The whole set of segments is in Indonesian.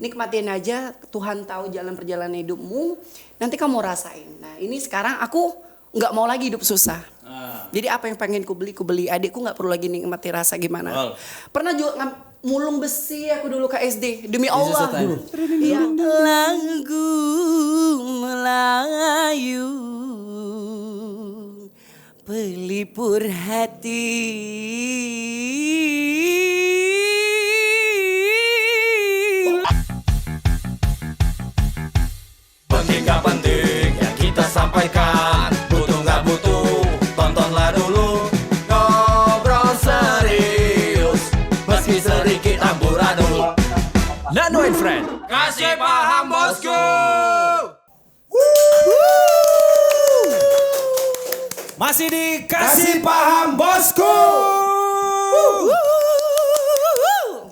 nikmatin aja, Tuhan tahu jalan perjalanan hidupmu, nanti kamu rasain. Nah ini sekarang aku nggak mau lagi hidup susah. Jadi apa yang pengen ku beli, adikku nggak perlu lagi nikmati rasa gimana. Pernah juga mulung besi aku dulu ke SD, demi Allah. Iya. Lagu Melayu pelipur hati. Penting gak penting yang kita sampaikan, butuh gak butuh, tontonlah dulu. Ngobrol serius, meski sedikit amburadul. Nano and Friend. Kasih paham bosku. Masih dikasih paham bosku.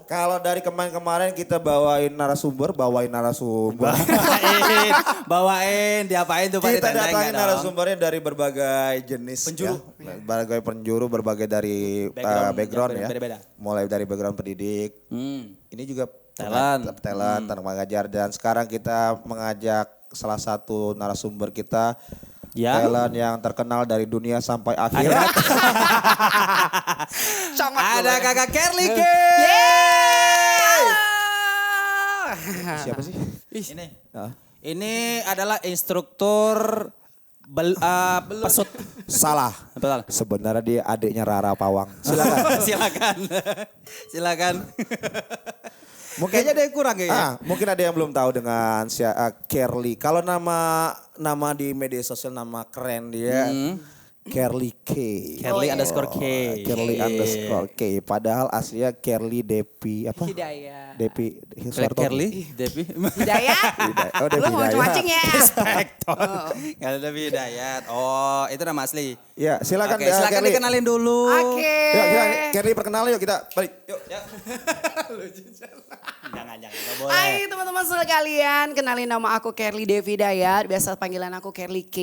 Kalau dari kemarin-kemarin kita bawain narasumber. Bawain, diapain tuh Pak? Kita Ditandai datangin nggak dong? narasumbernya dari berbagai jenis Penjuru. ya. Berbagai penjuru, berbagai dari background ya. beda-beda. Mulai dari background pendidik. Ini juga Talent. talent, mengajar, dan sekarang kita mengajak salah satu narasumber kita talent yang terkenal dari dunia sampai akhirat. Ada kakak Kerly K. Siapa sih? Ini. Ini adalah instruktur pesut. Salah. Betul. Sebenarnya dia adiknya Rara Pawang. Silakan. Silakan. Kayaknya ada yang kurang kayaknya. Mungkin ada yang belum tahu dengan Kerly. Kalau nama di media sosial, nama keren dia Kerly K. Kerly underscore K. Kerly underscore K. Padahal aslinya Kerly Depi apa? Hidayat. Depi Kerly, Devi. Hidayat. Oh, Depi Lu mau Hidayat. macam-macam ya. Inspektor. Gak ada Devi Hidayat. Oh, itu nama asli. Ya, silakan Oke, silakan Kerly. dikenalin dulu. Oke. Yuk, Kerly perkenalan yuk, kita balik. Yuk. Jangan, gak boleh. Hai teman-teman sekalian, kenalin nama aku Kerly Devi Dayat, biasa panggilan aku Kerly K.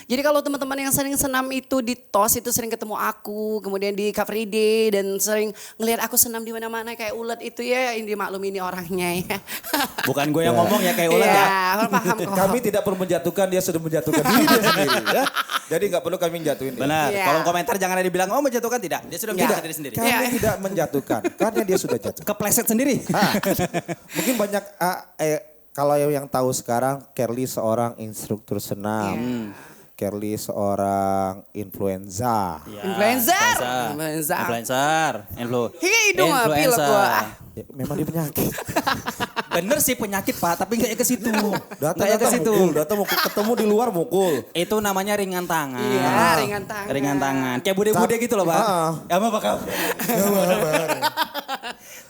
Jadi kalau teman-teman yang sering senam itu di TOS itu sering ketemu aku, kemudian di Car Free Day dan sering ngelihat aku senam di mana-mana kayak ulet itu ya, ini maklum ini orangnya ya. Bukan gue yang ngomong ya kayak ulat ya. Iya, paham kok. Kami tidak perlu menjatuhkan, dia sudah menjatuhkan diri dia sendiri ya. Jadi nggak perlu kami menjatuhin dia. Benar, Iya. kolom komentar jangan ada dibilang, oh menjatuhkan tidak. Dia sudah menjatuhkan diri sendiri. Kami tidak menjatuhkan, karena dia sudah jatuh. Kepleset sendiri. Mungkin banyak kalau yang tahu sekarang Kerly seorang instruktur senam. Kerly seorang influencer. Ya, Influencer. Hidung mah pilek gua. Ya, memang dia penyakit. Bener sih penyakit Pak, tapi nggak ke situ. Datang ke situ. mukul, datang mukul, ketemu di luar mukul. Itu namanya ringan tangan. Iya, ringan tangan. Ringan tangan. Kayak bude-bude gitu loh Pak. Ya apa Pak?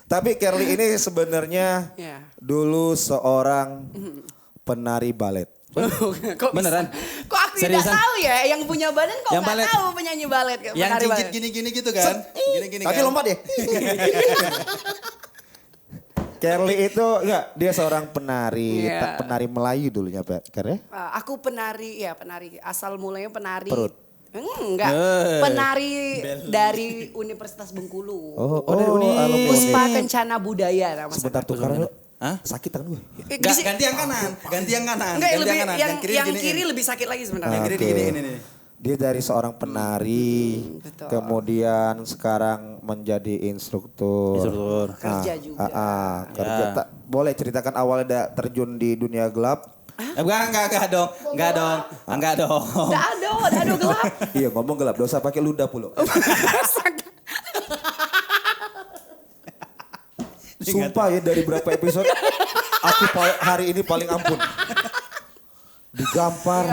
Tapi Kerly ini sebenarnya Iya. dulu seorang penari balet. Kok Beneran? Kok aku tidak Seriusan? tahu ya, yang punya badan kok Yang nggak balet. tahu penyanyi balet. Yang penari cincin balet. gini-gini gitu kan? Gini-gini Kaki kan? lompat ya? Kerly itu enggak, dia seorang penari, Iya. penari Melayu dulunya Pak. Karena Aku penari asal mulanya penari. Perut. Enggak, penari dari Universitas Bengkulu. dari alumni. Puspa Kencana Budaya nama Sebentar tuh karena Hah? sakit tangan gue. Enggak, ganti yang kanan. Ganti yang kanan. Enggak, Ganti lebih yang kanan. yang gini. kiri lebih sakit lagi sebenarnya. Yang kiri Oke. gini nih. Dia dari seorang penari, betul. kemudian sekarang menjadi instruktur. Instruktur. Kerja juga. Kerja. Boleh ceritakan awalnya terjun di dunia gelap? Enggak dong. Enggak dong. Dado gelap. Iya, ngomong gelap, dosa pakai ludah pula. Sumpah ya, dari berapa episode aku hari ini paling ampun. Digampar.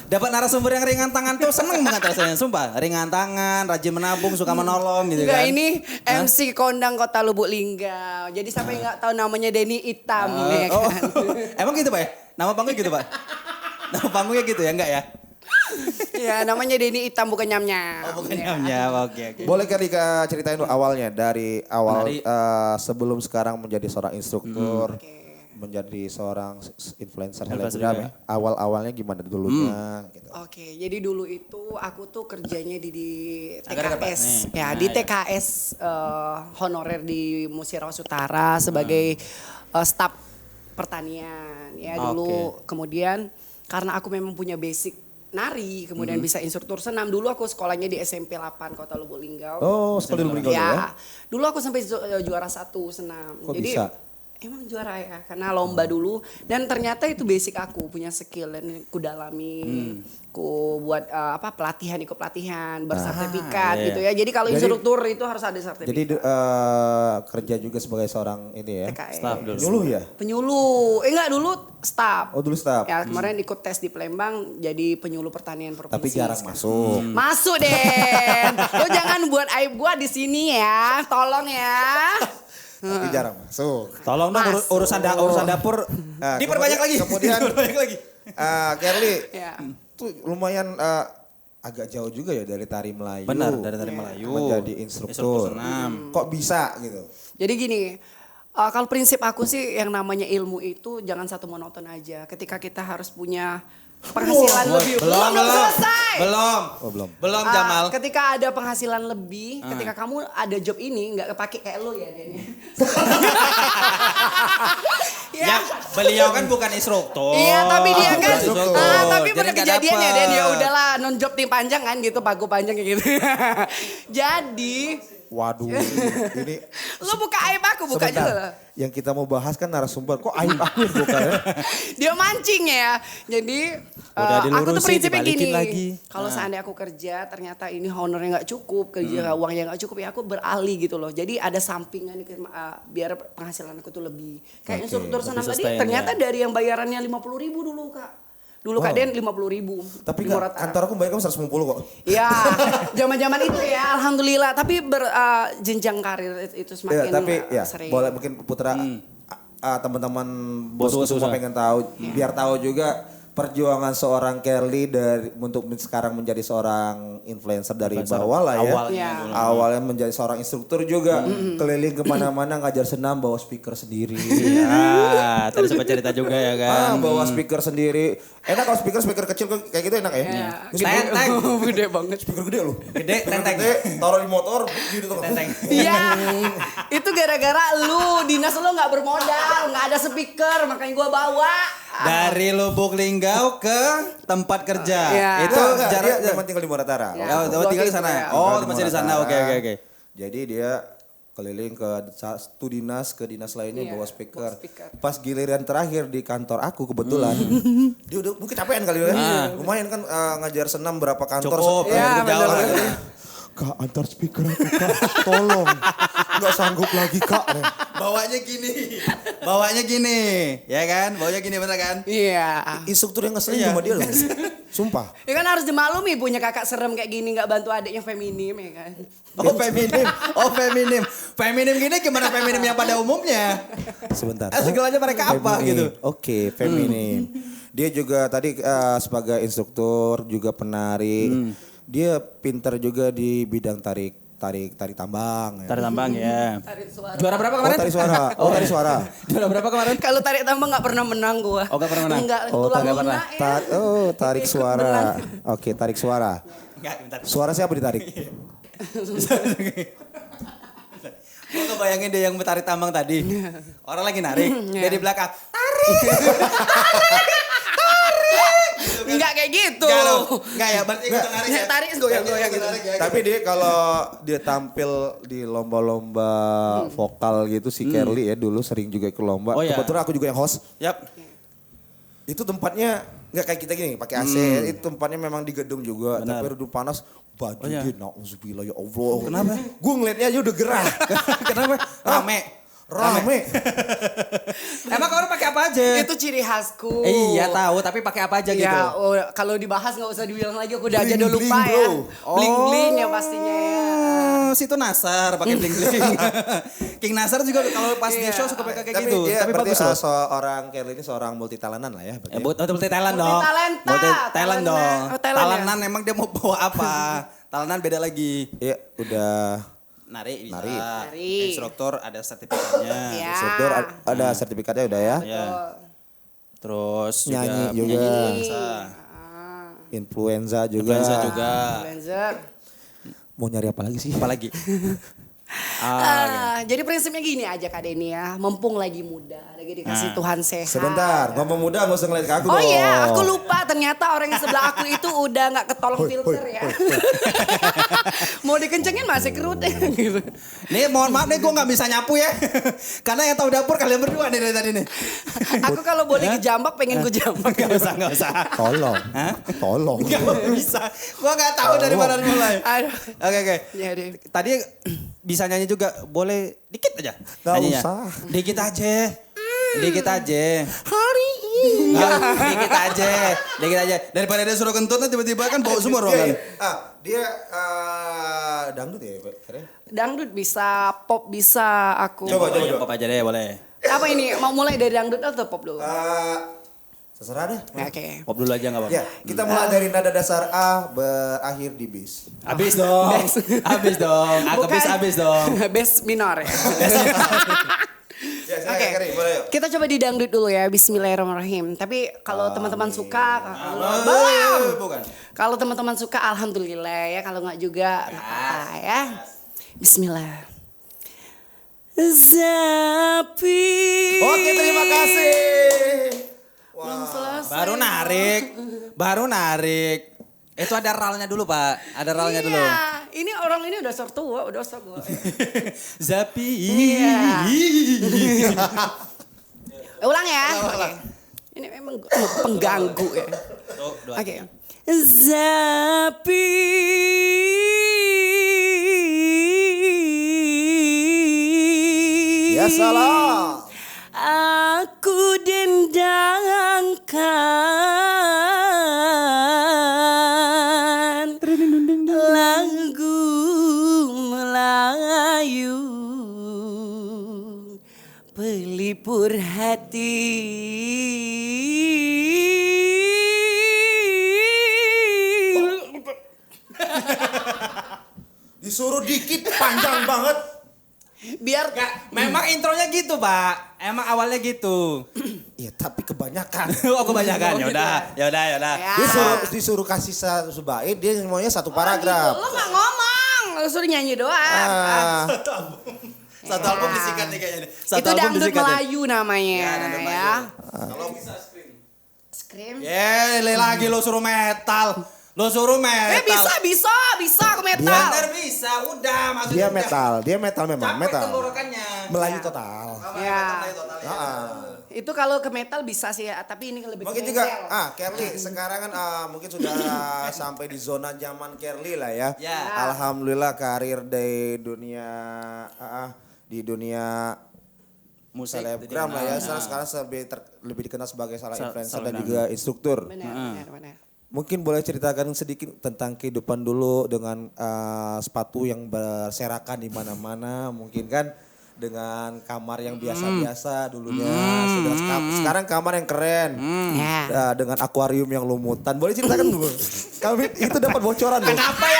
Dapat narasumber yang ringan tangan tuh seneng banget rasanya, sumpah. Ringan tangan, rajin menabung, suka menolong gitu Enggak, kan. ini MC Kondang Kota Lubuk Linggau. Jadi siapa yang nggak tahu namanya Denny Hitam ya Oh, kan. emang gitu Pak ya? Nama panggungnya gitu Pak? Nama panggungnya gitu ya, enggak ya? Ya namanya Denny Hitam bukan nyam-nyam. Bukan Ya. nyamnya, oke. Boleh kali ceritain dulu awalnya dari awal Penari. sebelum sekarang menjadi seorang instruktur, menjadi seorang influencer selebgram ya. Awal-awalnya gimana dulunya gitu. Oke, jadi dulu itu aku tuh kerjanya di Agak dekat, Pak. TKS. Nih. Ya, Nah, di ya. TKS honorer di Musirawas Utara sebagai staf pertanian ya dulu. Kemudian karena aku memang punya basic nari, kemudian bisa instruktur senam. Dulu aku sekolahnya di SMP 8 Kota Lubuk Linggau. Oh, sekolah di Lubuk Linggau ya. Dulu aku sampai juara 1 senam. Kok Jadi bisa? emang juara ya, karena lomba dulu. Dan ternyata itu basic aku, punya skill dan ku dalami. Ku buat ikut pelatihan, bersertifikat gitu ya. Jadi kalau instruktur itu harus ada sertifikat. Jadi kerja juga sebagai seorang ini ya. TKN. Staff dulu. Penyuluh ya? Penyuluh, enggak dulu staff. Oh dulu staff. Ya kemarin ikut tes di Palembang jadi penyuluh pertanian provinsi. Tapi jarang masuk. Masuk deh. Lo jangan buat aib gua di sini ya, tolong ya. Tapi jarang masuk. Tolong dong Masuk. urusan dapur Nah, diperbanyak lagi. kemudian- diperbanyak lagi. Kerly, Ya. tuh lumayan agak jauh juga ya dari tari Melayu. Benar, dari tari Melayu. Menjadi Instruktur instruktur. senam. Kok bisa gitu? Jadi gini, kalau prinsip aku sih yang namanya ilmu itu jangan satu monoton aja. Ketika kita harus punya penghasilan lebih. Belum selesai. Belum. Belum Jamal. Ketika ada penghasilan lebih, ketika kamu ada job ini nggak kepake kayak lo ya Denny. Ya, beliau kan bukan instruktur. Iya, tapi dia kan, Instruktur. tapi Jadi pada nggak kejadiannya dapet. Dan ya udahlah non job tim panjang kan gitu, pagu panjang kayak gitu. Jadi, Waduh, ini lo buka aib aku, buka sebentar. juga lah. Yang kita mau bahas kan narasumber. Kok aib aku yang buka ya? Dia mancing ya. Jadi Udah aku tuh dilurusin, prinsipnya dibalikin gini. lagi. Kalau seandainya aku kerja ternyata ini honornya nggak cukup, kerja uangnya nggak cukup ya aku beralih gitu loh. Jadi ada sampingan biar penghasilan aku tuh lebih. Kayak instruktur senam tadi sustain, ternyata ya. dari yang bayarannya 50.000 dulu Kak. Dulu Kak Den 50.000. Tapi di kan Morat Arab. kantor aku bayar kamu 150 kok. Iya, zaman-zaman itu ya, alhamdulillah. Tapi jenjang karir itu Ya, semakin tapi ya sering. boleh mungkin Putra teman-teman bosku Bosku semua susah. pengen tahu biar tahu juga perjuangan seorang Kerly dari untuk sekarang menjadi seorang influencer dari bawah lah ya. Awalnya Ya. dulu. Awalnya menjadi seorang instruktur juga keliling kemana-mana ngajar senam bawa speaker sendiri. Ya, tadi sempat cerita juga ya kan. Bawa speaker sendiri. Enak kalau speaker kecil kayak gitu enak ya. Ya, Tenteng. gede banget. Speaker gede loh. Gede, Speaker tenteng. gede, taruh di motor gitu tuh. Tenteng. Iya, itu gara-gara lu dinas lu nggak bermodal, nggak ada speaker, makanya gua bawa. Dari Lubuk Linggau ke tempat kerja. Iya. Itu Dia jarak memang tinggal di Muratara. Ya. Oh, tinggal di sana. Ya. Oh, Tinggal masih di sana. Muratara. Oke. Jadi dia keliling ke satu dinas ke dinas lainnya Iya, bawa speaker. bawa speaker. Pas giliran terakhir di kantor aku kebetulan dia udah mungkin capean kali ya. Lumayan kan ngajar senam berapa kantor. Cukup. Iya, Cukup jauh. benar-benar. Kak antar speaker aku kak, tolong. Nggak sanggup lagi kak. Bawanya gini, ya kan? Bawanya gini bener kan? Iya. Instruktur yang ngeselin cuma dia loh. Sumpah. Ya kan harus dimaklumi punya kakak serem kayak gini nggak bantu adiknya feminim ya kan. Oh feminim, feminim gini gimana feminim yang pada umumnya? Sebentar. Segalanya mereka apa Feminim. gitu? Oke, feminim. Dia juga tadi sebagai instruktur juga penari. Dia pintar juga di bidang tarik tambang. Ya. Tarik tambang ya. Tarik suara. Juara berapa Oh kemarin? tarik suara. Oh tarik suara. Juara berapa kemarin? Kalau tarik tambang nggak pernah menang gua. Oh, nggak pernah menang? Enggak, Oh, tulang tarik lunak pernah. ya. Tarik suara. Oke, tarik suara. Enggak, bentar. Suara siapa ditarik? Gue kebayangin deh yang tarik tambang tadi. Orang lagi narik, dia di belakang. Enggak kayak gitu. Enggak ya, berarti ikutan narik ya. Tarik goyang-goyang gitu. Tapi dia kalau dia tampil di lomba-lomba vokal gitu si Kerly ya dulu sering juga ikut lomba. Oh, iya. Kebetulan aku juga yang host. Yap. Itu tempatnya nggak kayak kita gini pakai AC. Itu tempatnya memang di gedung juga. Benar. Tapi udah panas. Baju iya. dia nauzubillah ya Allah. Kenapa? Gue ngeliatnya aja udah gerah. Kenapa? Rame. Emang kamu pakai apa aja? Itu ciri khasku. Iya tahu, tapi pakai apa aja gitu? Ya, kalau dibahas nggak usah dibilang lagi, aku udah aja Bling, udah lupa bling, ya. bro. Bling-bling ya pastinya ya. Situ Nasar pakai bling-bling. King Nasar juga kalau pas di Iya. show suka pakai kayak Tapi gitu. dia Tapi berarti bagus loh. seorang Kerly ini seorang multi talentan lah ya. berarti ya. Multi talent dong. Multi-talenta. Multi talent dong. Oh, talent ya? Talenan emang dia mau bawa apa? Talenan beda lagi. Iya udah Nari bisa. Nari. Instruktur ada sertifikatnya. Ya. instruktur ada sertifikatnya udah ya. Ya. Terus Nyanyi juga juga. penyanyi bisa. Influenza juga. Influencer juga. Influencer. Mau nyari apa lagi sih? Apalagi? Jadi prinsipnya gini aja Kak Denny ya, mumpung lagi muda lagi dikasih Tuhan sehat. Sebentar, ngomong muda nggak usah ngeliat ke aku Oh dong. iya, aku lupa ternyata orang yang sebelah aku itu udah nggak ketolong filter ya. Mau dikencengin masih kerut ya gitu. Nih mohon maaf nih gue nggak bisa nyapu ya. Karena yang tahu dapur kalian berdua nih dari tadi nih. Aku kalau boleh kejambak pengen gue jambak. Gak usah. Tolong, Hah? tolong. Gak bisa. Gue gak tahu dari mana mulai. Aduh. Oke. Ya deh. Tadi bisa nyanyi juga, boleh dikit aja. Gak nyanyinya. usah. Dikit aja. Dikit aja. Hari ini. Enggak, dikit aja. Daripada dia suruh kentut tiba-tiba kan bau semua ruangan. Dia dangdut ya, Pak? Dangdut bisa, pop bisa aku. Coba. Pop aja deh, boleh. Apa ini? Mau mulai dari dangdut atau pop dulu? Terserah deh. Oke. Pop dulu aja gak apa-apa. Ya, kita mulai dari nada dasar A berakhir di bis. Habis dong. Habis dong. Aku Bukan. habis dong. Bass minor ya. Ya, Oke. boleh yuk. Kita coba di dangdut dulu ya. Bismillahirrahmanirrahim. Tapi kalau teman-teman suka, Bukan. kalau teman-teman suka alhamdulillah ya. Kalau nggak juga nggak apa-apa ya. Bismillah. Zapi. Oke, terima kasih. Belum selesai. Baru narik. Itu ada ralnya dulu, Pak. Ada ralnya dulu. Iya, ini orang ini udah tua, udah tua. Zapi. Iya. Ulang ya. Oke. Ini memang pengganggu ya. Oke. Zapi. Ya salam. Aku dendangkan lagu Melayu pelipur hati. Disuruh dikit panjang banget. Biar Memang intronya gitu, Pak. Emang awalnya gitu. Iya, tapi kebanyakan. Oh, kebanyakan. Ya udah. Ya. Disuruh kasih satu bait, dia maunya satu paragraf. Lo gak ngomong, lo suruh nyanyi doang. Ah, Satu album disikat nih kayaknya nih. Itu dangdut Melayu namanya dangdut ya. Kalau Scream. lagi lo suruh metal. Bisa aku metal. Bener bisa, udah maksudnya. dia metal memang, Capek metal. tenggorokannya. Melayu total. Ya. Heeh. Itu kalau ke metal bisa sih ya, tapi ini lebih Mungkin ke juga, metal. Kerly, sekarang kan mungkin sudah sampai di zona zaman Kerly lah ya. Ya. Alhamdulillah karir di dunia Musik, selebgram lah ya. Sekarang lebih dikenal sebagai salah influencer dan juga instruktur. Benar. Mungkin boleh ceritakan sedikit tentang kehidupan dulu dengan sepatu yang berserakan di mana-mana, mungkin kan dengan kamar yang biasa-biasa dulunya, sekarang kamar yang keren, Ya. dengan akuarium yang lumutan. Boleh ceritakan dulu? Kami itu dapat bocoran loh. Kenapa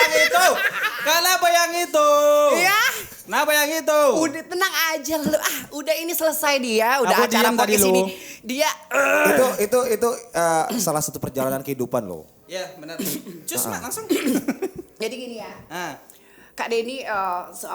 yang itu? Iya. Kenapa yang itu? Udah tenang aja lu. Udah ini selesai dia, udah Aku acara diam tadi podcast lu. ini. Dia Itu salah satu perjalanan kehidupan loh. Ya benar. Cus Mak, langsung. jadi gini ya. Kak Denny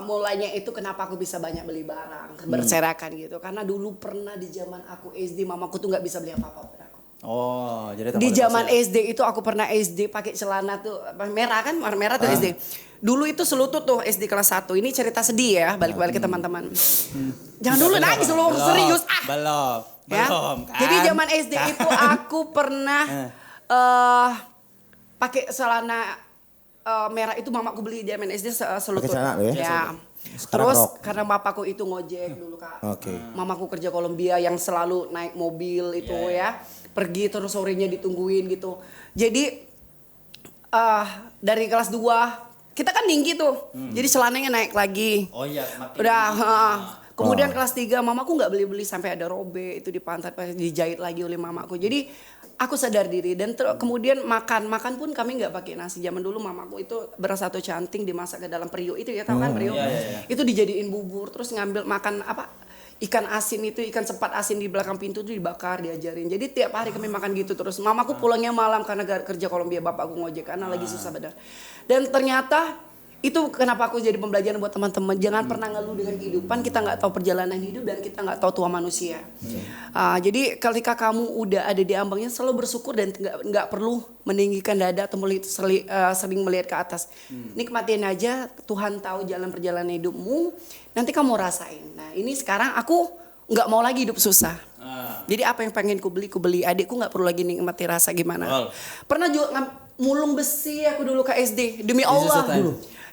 mulainya itu kenapa aku bisa banyak beli barang berserakan gitu. Karena dulu pernah di zaman aku SD mamaku tuh nggak bisa beli apa-apa buat aku. Oh, jadi Di zaman SD itu aku pernah SD pakai celana tuh merah kan, warna merah tuh SD. Dulu itu selutut tuh SD kelas 1. Ini cerita sedih ya, balik-balik ke teman-teman. Jangan dulu nangis lu serius Belum. ya. Belum kan. Jadi zaman SD itu aku pernah pakai celana merah itu mamaku beli di zaman SD selutut. Pakai celana lo ya? Ya. Sekarang Terus rok. karena bapakku itu ngojek dulu Kak. Oke. Mamaku kerja Kolombia yang selalu naik mobil itu ya. Pergi terus sorenya ditungguin gitu. Jadi dari kelas 2 kita kan tinggi tuh. Jadi celananya naik lagi. Oh iya, makin Udah, kemudian kelas 3 mamaku nggak beli-beli sampai ada robek itu di pantat dijahit lagi oleh mamaku. Jadi aku sadar diri dan kemudian makan pun kami nggak pakai nasi. Zaman dulu mamaku itu beras satu canting dimasak ke dalam periuk itu ya tahu kan periuk. Itu dijadiin bubur terus ngambil makan ikan asin itu, ikan sepat asin di belakang pintu itu dibakar, diajarin. Jadi tiap hari kami makan gitu terus. Mamaku pulangnya malam karena kerja Kolombia, bapakku ngojek karena lagi susah benar. Dan ternyata Itu kenapa aku jadi pembelajaran buat teman-teman. Jangan pernah ngeluh dengan kehidupan. Kita nggak tahu perjalanan hidup dan kita nggak tahu tua manusia. Jadi ketika kamu udah ada di ambangnya, selalu bersyukur dan nggak perlu meninggikan dada atau sering melihat ke atas. Nikmatin aja. Tuhan tahu jalan perjalanan hidupmu. Nanti kamu rasain. Nah ini sekarang aku nggak mau lagi hidup susah. Jadi apa yang pengen ku beli. Adikku nggak perlu lagi nikmati rasa gimana. Pernah juga mulung besi aku dulu ke SD. Demi Allah.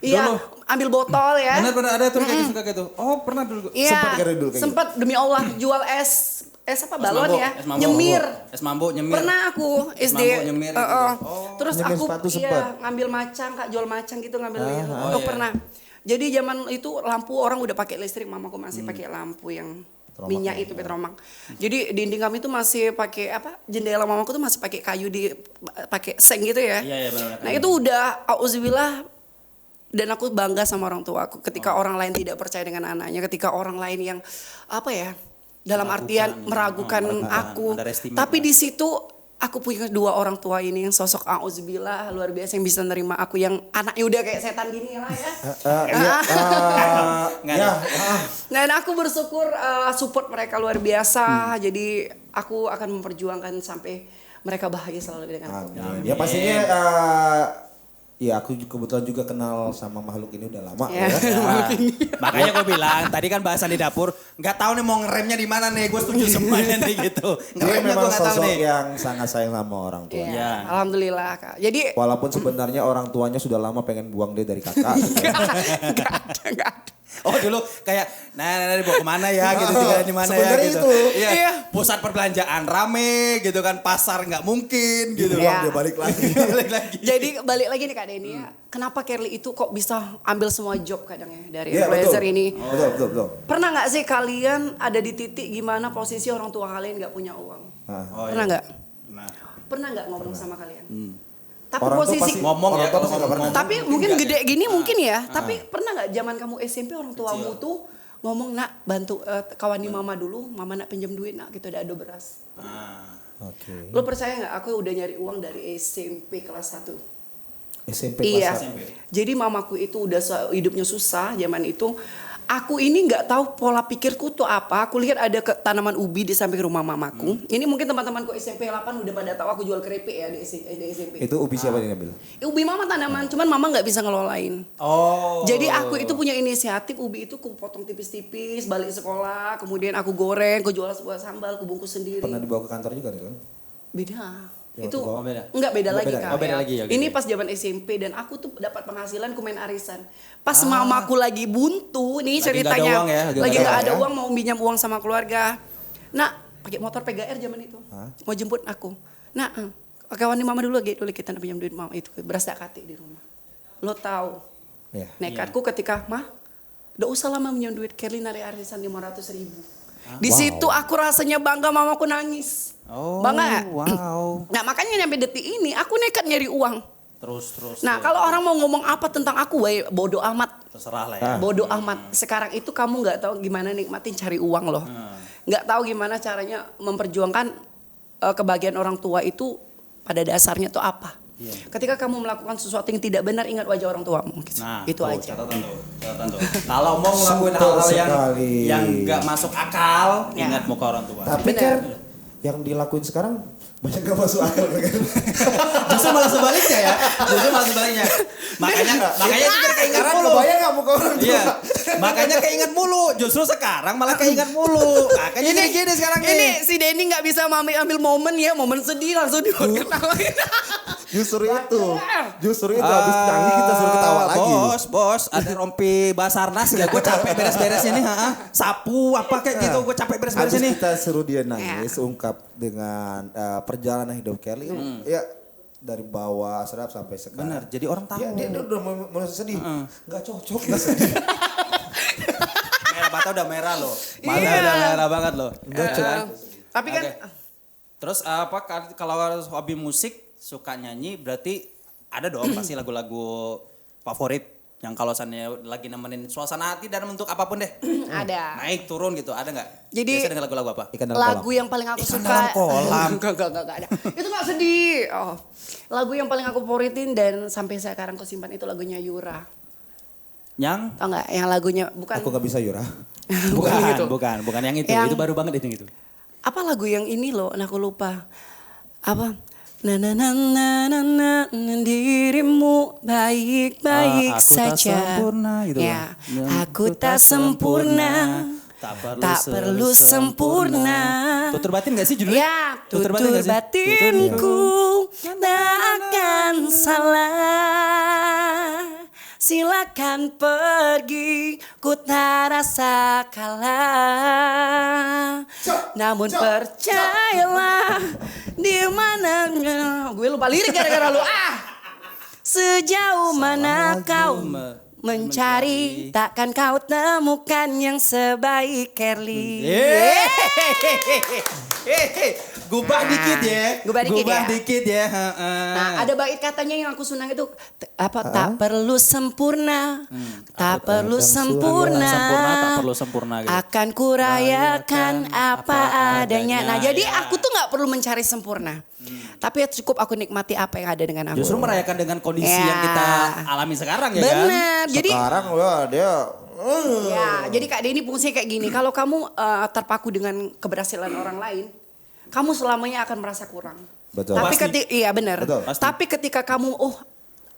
Iya, ambil botol ya. Benar ada tuh kayak suka gitu. Oh pernah dulu. Iya, sempat demi Allah jual es apa balon mambo, ya, es mambo. nyemir. Es mambo nyemir. Pernah aku Es SD. mambo nyemir gitu. Terus Nyemir aku sepatu sempat. ngambil macang, Kak, jual macang gitu ngambil. Pernah. Jadi zaman itu lampu orang udah pakai listrik, mamaku masih pakai lampu yang minyak itu petromang. Jadi dinding kami itu masih pakai apa? Jendela mamaku tuh masih pakai kayu pakai seng gitu ya. Iya benar. Nah itu udah auzubillah. Dan aku bangga sama orang tua aku ketika orang lain tidak percaya dengan anaknya, ketika orang lain yang apa ya, dalam artian meragukan aku. Tapi di situ aku punya dua orang tua ini yang sosok auzubillah luar biasa yang bisa nerima aku yang anaknya udah kayak setan gini lah ya. Dan aku bersyukur support mereka luar biasa. Jadi aku akan memperjuangkan sampai mereka bahagia selalu dengan aku. Ya pastinya ya aku kebetulan juga kenal sama makhluk ini udah lama ya. Makanya gue bilang tadi kan bahasan di dapur, nggak tahu nih mau ngeremnya di mana nih. Gue setuju semuanya nih gitu. Dia memang gue nggak tahu sosok nih. yang sangat sayang sama orang tua. Iya. Alhamdulillah Kak. Jadi Walaupun sebenarnya orang tuanya sudah lama pengen buang dia dari kakak. Gitu. Enggak ada. Oh dulu kayak nah dibawa kemana ya gitu, tinggal di mana ya Sebenarnya gitu. itu. Iya. Pusat perbelanjaan rame gitu kan, pasar nggak mungkin gitu. Iya. Dia balik lagi. Balik lagi. Jadi balik lagi nih Kak Denny ya. Kenapa Kerly itu kok bisa ambil semua job kadang ya dari Iya, influencer betul. ini? Betul. Pernah nggak sih kalian ada di titik gimana posisi orang tua kalian nggak punya uang? Pernah nggak? Nah. Pernah nggak ngomong sama kalian? Tapi Orang tua posisi pasti ngomong ya, orang tua kalau pasti nggak ngomong. pernah. tapi mungkin gede gini mungkin ya. Tapi pernah nggak zaman kamu SMP orang tuamu tuh ngomong nak bantu kawani mama dulu, mama nak pinjam duit nak gitu ada ado beras. Oke. Lo percaya nggak aku udah nyari uang dari SMP kelas 1. SMP Iya. kelas 1. Jadi mamaku itu udah hidupnya susah zaman itu. Aku ini nggak tahu pola pikirku tuh apa. Aku lihat ada tanaman ubi di samping rumah mamaku. Ini mungkin teman-temanku SMP 8 udah pada tahu aku jual keripik ya di SMP. Itu ubi siapa dia Nabil? Ubi mama tanaman, cuman mama nggak bisa ngelolain. Oh. Jadi aku itu punya inisiatif ubi itu aku potong tipis-tipis, balik sekolah, kemudian aku goreng, aku jual sebuah sambal, aku bungkus sendiri. Pernah dibawa ke kantor juga nih kan? Beda. Ya, Itu oh, beda. enggak beda lagi Beda. Kak. Oh, beda ya. lagi ya, Ini gitu. pas zaman SMP dan aku tuh dapat penghasilan ku main arisan. Pas mamaku lagi buntu nih Lagi nggak ada ceritanya. uang ya, Lagi nggak ada ya. uang mau pinjam uang sama keluarga. Nah, pakai motor PGR zaman itu. Mau jemput aku. Nah, kawan mama dulu kita nak pinjam duit mama itu beras dak kati di rumah. Lo tahu. Iya. Nekatku ketika mah udah usah lama pinjam duit Kerly narik arisan 500.000. Di situ aku rasanya bangga mamaku nangis. Oh, Bangga. wow. Nah makanya nyampe detik ini aku nekat nyari uang. Terus. Nah kalau orang mau ngomong apa tentang aku, bodoh amat. Terserah lah ya. Bodoh amat. Sekarang itu kamu nggak tahu gimana nikmatin cari uang loh. Nggak tahu gimana caranya memperjuangkan kebahagiaan orang tua itu pada dasarnya tuh apa. Ketika kamu melakukan sesuatu yang tidak benar, ingat wajah orang tuamu. Gitu. Nah, itu tuh, aja. catatan tuh. Kalau mau ngelakuin Betul hal-hal sekali. yang nggak masuk akal, Ya. ingat muka orang tua. Tapi Benar. kan yang dilakuin sekarang banyak gak masuk akal kan? Justru malah sebaliknya ya. Makanya itu jadi keinget Karena mulu. kebayang gak muka orang tua? Iya. Makanya keinget mulu. Justru sekarang malah keinget mulu. Makanya jadi gini sekarang nih. Ini si Denny nggak bisa ambil momen ya, momen sedih langsung diketawain. Justru itu habis canggih kita suruh ketawa lagi. Bos, ada rompi Basarnas ya. Gue capek beres-beres ini, sapu apa kayak gitu. Gue capek beres-beres Habis ini. kita suruh dia nangis, ungkap dengan perjalanan hidup Kerly. Ya dari bawah serap sampai sekarang. Benar, jadi orang tahu. Ya, dia udah mulai sedih. Gak cocok, gak sedih. Merah mata udah merah loh. Mata Iya. udah merah banget loh. Tapi kan Oke. Terus apa kalau hobi musik suka nyanyi berarti ada dong pasti lagu-lagu favorit yang kalau misalnya lagi nemenin suasana hati dan bentuk apapun deh. ada. Naik turun gitu ada nggak? Jadi biasanya dengan lagu-lagu apa? Ikan dalam lagu kolam. yang paling aku Ikan suka dalam kolam. Enggak ada. Itu gak sedih. Lagu yang paling aku favoritin dan sampai sekarang aku simpan itu lagunya Yura. Yang Tau nggak yang lagunya bukan Aku gak bisa Yura. gitu. bukan yang itu. Yang- Itu baru banget itu. Apa lagu yang ini loh, nah aku lupa. Apa? Na na na na na na, na dirimu baik-baik Aku tak saja. sempurna gitu Ya, loh. aku tak sempurna. Tak perlu sempurna. Tutur batin gak sih judulnya? Ya, Tutur tutur batin nggak sih? batinku tak akan salah. Silakan pergi, ku tak rasa kalah. Namun percayalah, di mana gue lupa lirik gara-gara lu. Sejauh mana kau mencari, takkan kau temukan yang sebaik Kerly. Gubah dikit ya. Gubah dikit ya. dikit ya. Nah, ada bait katanya yang aku senang itu tak perlu sempurna. Tak perlu sempurna. Sempurna tak perlu sempurna gitu. Akan kurayakan apa adanya. Nah, jadi aku tuh nggak perlu mencari sempurna. Tapi ya cukup aku nikmati apa yang ada dengan aku. Justru merayakan dengan kondisi Ya. yang kita alami sekarang ya kan. Bener. Jadi Sekarang wah dia ya, jadi Kak Denny fungsinya kayak gini. Kalau kamu terpaku dengan keberhasilan orang lain, kamu selamanya akan merasa kurang. Betul. Tapi Pasti. iya benar. Betul. Pasti. Tapi ketika kamu,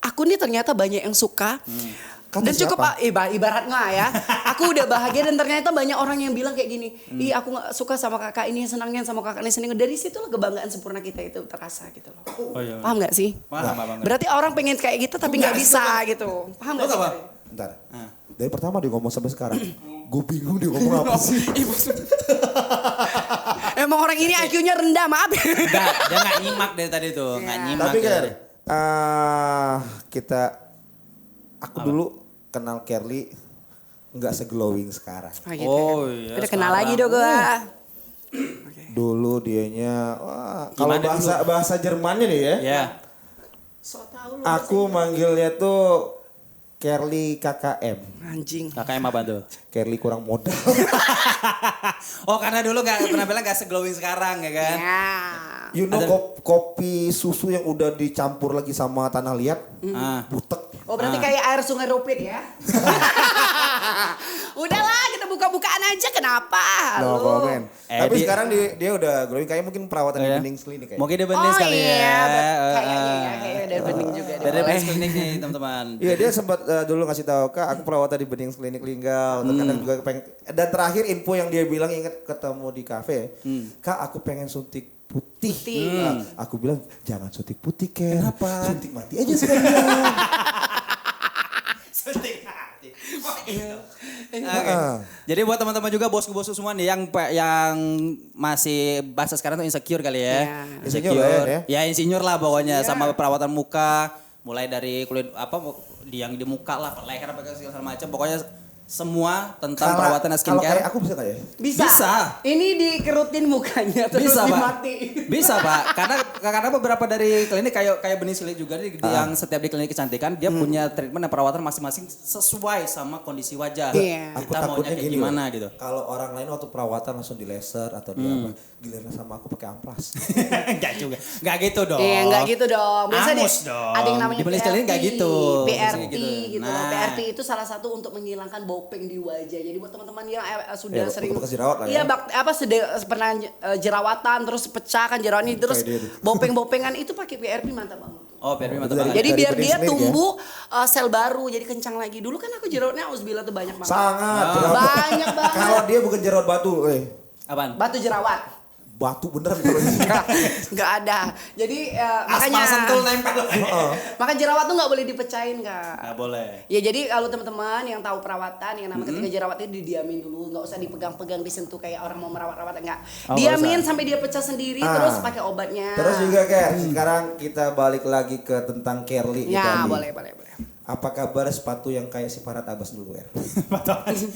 aku nih ternyata banyak yang suka. Kata Dan cukup siapa? ibarat nggak ya, aku udah bahagia dan ternyata banyak orang yang bilang kayak gini, ih aku nggak suka sama kakak ini, senangnya sama kakak ini, senang. Dari situlah kebanggaan sempurna kita itu terasa gitu loh. Oh, iya. Paham nggak sih? Paham banget. Berarti orang pengen kayak gitu tapi nggak bisa gitu. Paham nggak Lo sih? apa? Bentar. Dari pertama dia ngomong sampai sekarang. Gue bingung dia ngomong apa sih. Emang orang ini IQ-nya rendah, maaf. Enggak, dia nggak nyimak dari tadi tuh, nggak nyimak. Tapi ya. kan aku dulu kenal Kerly nggak seglowing sekarang. gitu Oh, ya. iya, Udah kenal sekarang. lagi dong gua. Dulu dianya, kalau Gimana bahasa Jermannya nih ya. Ya. So tau lu. Aku manggilnya tuh Kerly KKM. Anjing. KKM apa tuh? Kerly kurang modal. Oh karena dulu nggak pernah bilang nggak seglowing sekarang ya kan? Ya. You know kopi susu yang udah dicampur lagi sama tanah liat, butek. Oh berarti kayak air sungai Rupit ya? Udahlah kita buka-bukaan aja kenapa? No Lu? comment. Tapi dia- sekarang dia udah glowing kayak mungkin perawatan di bening klinik kayak. Mungkin dia bening sekali ya. Kayaknya ya, kayaknya dari bening juga deh. Dari boleh. bening klinik nih teman-teman. Iya dia sempat dulu ngasih tahu Kak, aku perawatan di bening klinik Linggau. Terkadang juga pengen. Dan terakhir info yang dia bilang ingat ketemu di kafe, Kak aku pengen suntik putih. Nah, aku bilang jangan suntik putih Ken. Kenapa? Suntik mati aja sekalian. Oke. Jadi buat teman-teman juga bosku-bosku semua nih yang masih bahasa sekarang tuh insecure kali ya. Ya. Insinyur lah ya. Ya insinyur lah pokoknya sama perawatan muka, mulai dari kulit yang di muka lah, leher apa segala macam. Pokoknya semua tentang perawatan Kalau skincare. kayak aku bisa nggak ya? Bisa. Ini dikerutin mukanya terus Bisa, Pak. dimati. Bisa, Pak. Karena beberapa dari klinik kayak Bening Klinik juga yang setiap di klinik kecantikan dia punya treatment dan perawatan masing-masing sesuai sama kondisi wajah. Iya. Aku Kita maunya takutnya kayak gini gimana loh. gitu. Kalau orang lain waktu perawatan langsung di laser atau di apa, giliran sama aku pakai amplas. Enggak juga. Enggak gitu dong. Iya enggak gitu dong. Biasa Angus dong. ada yang namanya Di Bening Klinik nggak gitu. PRT Gitu. gitu loh. Nah. PRT itu salah satu untuk menghilangkan bopeng di wajah. Jadi buat teman-teman yang sudah Ya, sering bekas jerawat lah ya. Iya, pernah jerawatan terus pecah kan jerawatnya terus Kayak dia tuh. bopeng-bopengan itu pakai PRP mantap banget. Oh, biar mantap Dari- banget. Jadi dari biar Bening dia Klinik ya? tumbuh sel baru jadi kencang lagi. Dulu kan aku jerawatnya auzubillah tuh banyak banget. Sangat. jerawat. Banyak banget. Kalau dia bukan jerawat batu, Apaan? Batu jerawat. batu beneran kalau ini. Nggak ada. Jadi makanya Aspal sentul nempel. maka jerawat tuh nggak boleh dipecahin Kak. Enggak boleh. Ya jadi kalau teman-teman yang tahu perawatan yang namanya ketika jerawat itu didiamin dulu, nggak usah dipegang-pegang disentuh kayak orang mau merawat-rawat enggak. Oh, Diamin nggak usah. sampai dia pecah sendiri Ah. terus pakai obatnya. Terus juga Ker, sekarang kita balik lagi ke tentang Kerly. Ya, tadi. boleh. Apa kabar sepatu yang kayak si Farhat Abbas dulu Ker? Sepatu apa sih?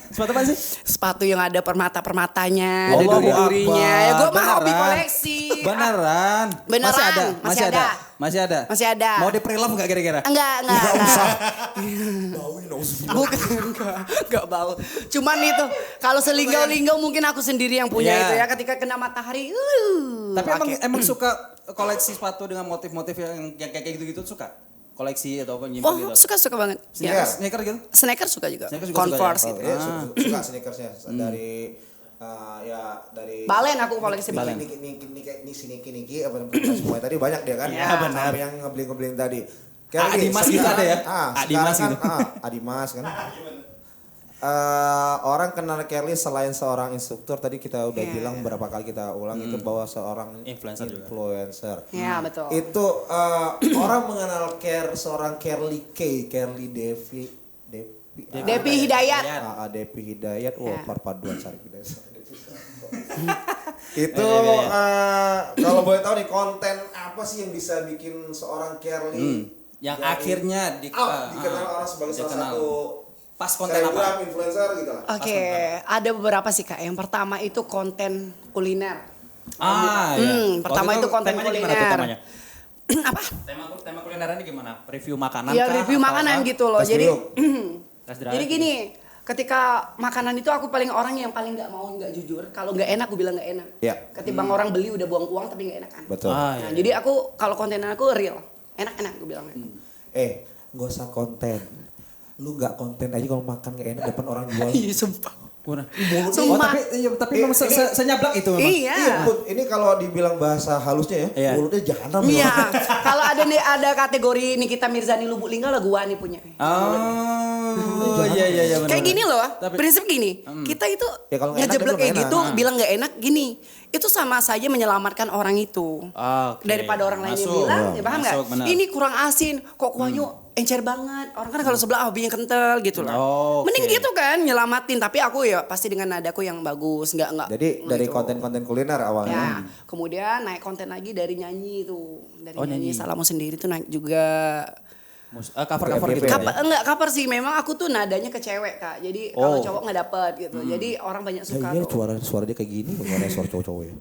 Sepatu apa sih? Sepatu yang ada permata-permatanya, ada Allahu duri-durinya. Ya gue mah Akbar. hobi Beneran? koleksi. Beneran? Beneran, Masih ada? masih ada. Masih ada? Masih ada. Mau di pre-love enggak kira-kira? Enggak. Bauin nauzubillah. Bukan, enggak bau. Cuman itu, kalau selinggau-linggau mungkin aku sendiri yang punya Iya. itu ya. Ketika kena matahari, Tapi pakai. emang suka koleksi sepatu dengan motif-motif yang kayak gitu-gitu suka? koleksi atau apa nyimpen Oh gitu? suka banget. Ya. Sneaker gitu? Sneaker suka juga. Sneaker juga Converse suka gitu. Iya, suka sneakersnya dari dari Balen aku koleksi balen. Niki apa namanya semua tadi banyak dia kan. Iya, benar. Sampai yang ngebling ada. Adimas gitu ada ya? Adimas Adimas gitu. Adimas kan. Orang kenal Kelly selain seorang instruktur tadi kita udah bilang berapa kali kita ulang itu bahwa seorang Influencer juga. influencer. Ya betul. Itu orang mengenal seorang Kelly Depi Hidayat. Depi Hidayat, Ya. perpaduan Sari Hidayat. Itu kalau boleh tahu nih konten apa sih yang bisa bikin seorang Kelly Yang jadi akhirnya dikenal orang sebagai salah dikenal. satu Pas konten apa? selebgram influencer gitu lah. Oke, ada beberapa sih Kak. Yang pertama itu konten kuliner. Iya. Pertama Waktu itu konten temanya gimana tuh kuliner. temanya? Apa? Tema kulinerannya gimana? Review makanan Ya kah? review Atau makanan apa? gitu loh. Tes Jadi drive. Tes drive. jadi gini, ketika makanan itu aku paling orang yang paling nggak jujur. Kalau nggak enak aku bilang nggak enak. Iya. Ketimbang orang beli udah buang uang tapi nggak enak kan. Betul. Nah, jadi aku kalau kontenan aku real, enak-enak aku bilang. Gak usah konten. Lu nggak konten aja kalau makan nggak enak depan orang jual. Iya sumpah. Gimana? Sumpah. Tapi memang senyablak itu memang. Iya. Iya, Bud. Ini kalau dibilang bahasa halusnya ya, Iya. mulutnya jahanam. Iya. ya. Kalau ada kategori Nikita Mirzani Lubuk Linggau lah gua nih punya. Oh, iya benar. Kayak gini loh, Tapi- prinsip gini. Kita itu Ya, kalau nggak enak ngejeblek kan kayak nggak gitu, enak. bilang nggak enak gini. Itu sama saja menyelamatkan orang itu. Oke. Daripada orang lain yang Masuk. bilang, ya paham nggak? Masuk, benar. Ini kurang asin, kok kuahnya encer banget. Orang kan kalau sebelah hobinya kental gitu lah. Oke. Mending gitu kan nyelamatin, tapi aku ya pasti dengan nadaku yang bagus, nggak. Jadi dari gitu. konten-konten kuliner awalnya. Ya, kemudian naik konten lagi dari nyanyi itu, dari Oh, nyanyi nyanyi. Salahmu Sendiri tuh naik juga. Cover-cover gitu. FYP. Enggak sih, memang aku tuh nadanya ke cewek Kak. Jadi kalau cowok nggak dapet gitu. Jadi orang banyak suka Iya, tuh. suara dia kayak gini, suara cowok-cowok ya.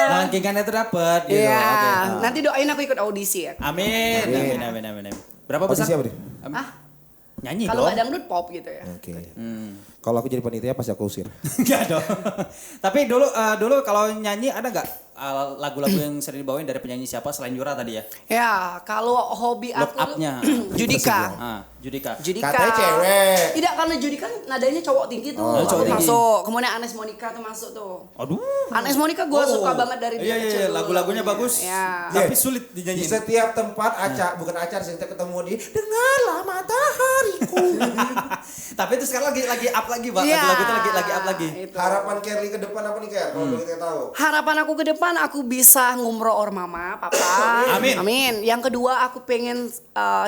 Langkingannya itu dapat gitu. Iya, Oke. nanti doain aku ikut audisi ya. Amin. Berapa besar? Audisi apa nih? Ah, Nyanyi kalau dong. nggak dangdut pop gitu ya. Oke. Kalau aku jadi panitia pasti aku usir. Enggak dong. Tapi dulu kalau nyanyi ada nggak lagu-lagu yang sering dibawain dari penyanyi siapa selain Yura tadi ya? Ya, kalau hobi Look aku up-nya. Judika. Judika. Judika. Katanya cewek. Tidak, karena Judika nadanya cowok tinggi tuh. Oh, cowok Aku tinggi. masuk. Kemudian Anes Monica tuh masuk tuh. Aduh. Anes Monica gue suka banget dari dia Iya, kecil. dulu lagu-lagunya bagus. Ya. Tapi Iya. sulit Di dinyanyiin. setiap tempat bukan acara, setiap ketemu di dengarlah matahariku. Tapi itu sekarang lagi up lagi, Pak. Iya. Lagu-lagu itu lagi up lagi. Itu. Harapan Kelly ke depan apa nih Ker? Kalau boleh kita tahu. Harapan aku ke depan aku bisa ngumroh or mama, papa. Amin. Amin. Yang kedua aku pengen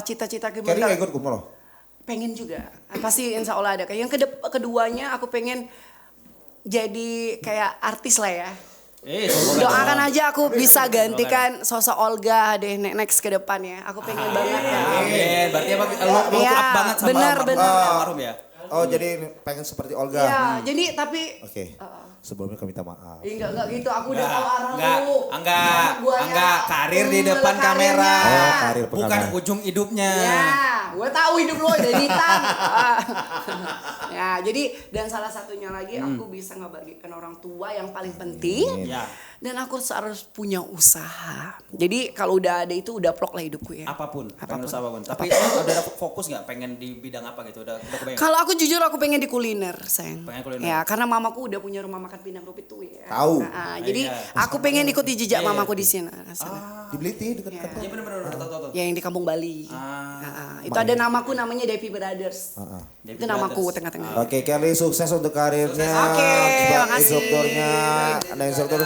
cita-cita Kelly nggak ikut kumroh? pengen juga. Pasti insya Allah ada. Yang keduanya aku pengen jadi kayak artis lah ya. Semoga Doakan aja aku bisa gantikan sosok Olga deh next ke depan ya. Aku pengen banget ya. Amin. Berarti apa? Lo Iya, up banget sama benar, benar. almarhum ya? Oh jadi pengen seperti Olga. Iya, jadi tapi Oke. Sebelumnya kami minta maaf. enggak gitu. Aku udah tahu arah Enggak, karir di depan kamera. Oh, karir Bukan pengamen. ujung hidupnya. Ya, gue tahu hidup lo udah editan. Ya, jadi dan salah satunya lagi aku bisa ngebagikan orang tua yang paling penting. Ya. Dan aku harus punya usaha. Jadi kalau udah ada itu udah plok lah hidupku ya. Apapun. Apapun. Usaha apapun. Tapi udah ada fokus nggak pengen di bidang apa gitu? Udah kebayang? Kalau aku jujur aku pengen di kuliner, sayang. Pengen kuliner. Ya, karena mamaku udah punya rumah makan Pinang Rupit tuh ya. Tahu. Jadi Iya. aku pengen ikuti jejak Iya, mamaku iya. di sana. Di Beliti dekat kantor. Iya benar-benar tahu. Ya, yang di Kampung Bali. Itu ada namaku namanya Devi Brothers. Devi Itu namaku Brothers. tengah-tengah. Oke Kelly sukses untuk karirnya. Oke, Sebagai makasih. instrukturnya. Ada instruktur.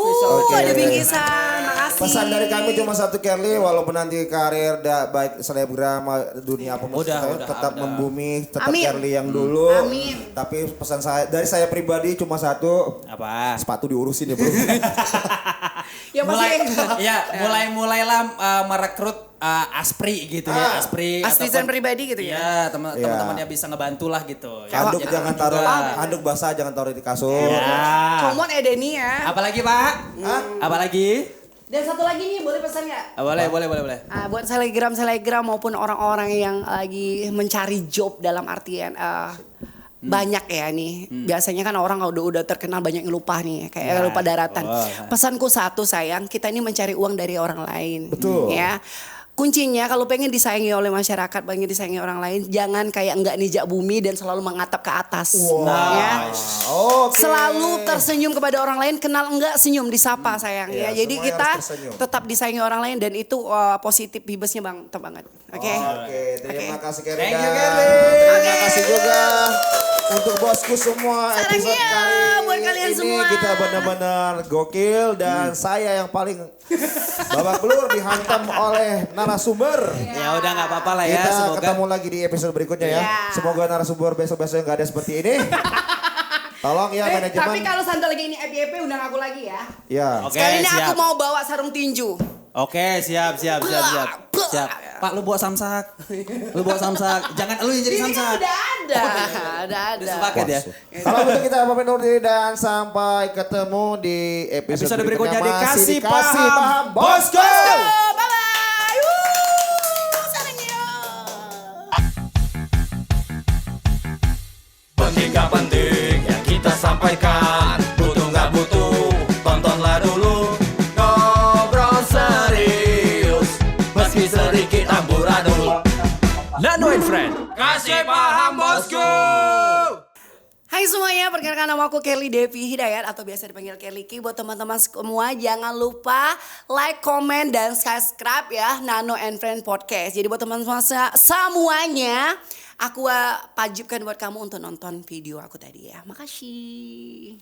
Official. Ada bingkisan, makasih. Pesan dari kami cuma satu Kelly, walaupun nanti karir baik selebgram dunia apa Udah, tetap udah. membumi, tetap Amin. Kelly yang dulu. Amin. Tapi pesan saya pribadi cuma satu, Apa? sepatu diurusin ya bro. Ya pasti. mulailah merekrut Aspri gitu ya, Aspri Asisten pribadi gitu ya? Iya, teman-teman yang bisa ngebantu lah gitu. Handuk Ya, jangan taruh, juga. handuk basah jangan taruh di kasur. Ya. Comot Edeni ya. Apalagi Pak? Apalagi? Dan satu lagi nih, boleh pesan nggak? Boleh. Buat selegram maupun orang-orang yang lagi mencari job dalam artian banyak ya nih. Biasanya kan orang udah terkenal banyak yang lupa nih, kayak lupa daratan. Pesanku satu sayang, kita ini mencari uang dari orang lain. Betul. Ya. kuncinya kalau pengen disayangi oleh masyarakat, pengen disayangi orang lain, jangan kayak enggak nijak bumi dan selalu mengatap ke atas. Ya. Oke. Selalu tersenyum kepada orang lain, kenal enggak senyum disapa sayang Iya, ya. Jadi semuanya kita harus tersenyum. tetap disayangi orang lain dan itu positif vibesnya Bang, top banget. Oke. Oke, terima kasih Kelly. Thank you, Dan Kelly. Terima kasih juga untuk bosku semua episode Sarangnya kali buat kalian ini semua. kita benar-benar gokil dan saya yang paling babak belur dihantam oleh narasumber. Ya udah nggak apa-apa lah ya. Kita Semoga ketemu lagi di episode berikutnya ya. Iya. Semoga narasumber besok-besok nggak ada seperti ini. Tolong ya Tapi manajemen. kalau santai lagi ini FYP undang aku lagi ya. Ya. Oke, Sekali ini aku siap. mau bawa sarung tinju. Oke, siap. Siap. Pak, lu bawa samsak. Lu bawa samsak. Jangan lu yang jadi Ini kan samsak. udah ada. Udah ada. Udah sepaket ya. Kalau begitu kita pamit undur diri dan sampai ketemu di episode, Episode berikutnya di masih Kasih Dikasih Paham Bosku. Bye bye. Sarangnya. Penting gak penting yang kita sampaikan, butuh gak butuh, tontonlah dulu. Ngobrol serius, meski sedikit amburadul. Nano and Friend, kasih paham bosku. Hai semuanya, perkenalkan nama aku Kelly Devi Hidayat atau biasa dipanggil Kelly Ki. Buat teman-teman semua jangan lupa like, comment, dan subscribe ya Nano and Friend Podcast. Jadi buat teman-teman semuanya, aku wajibkan buat kamu untuk nonton video aku tadi ya. Makasih.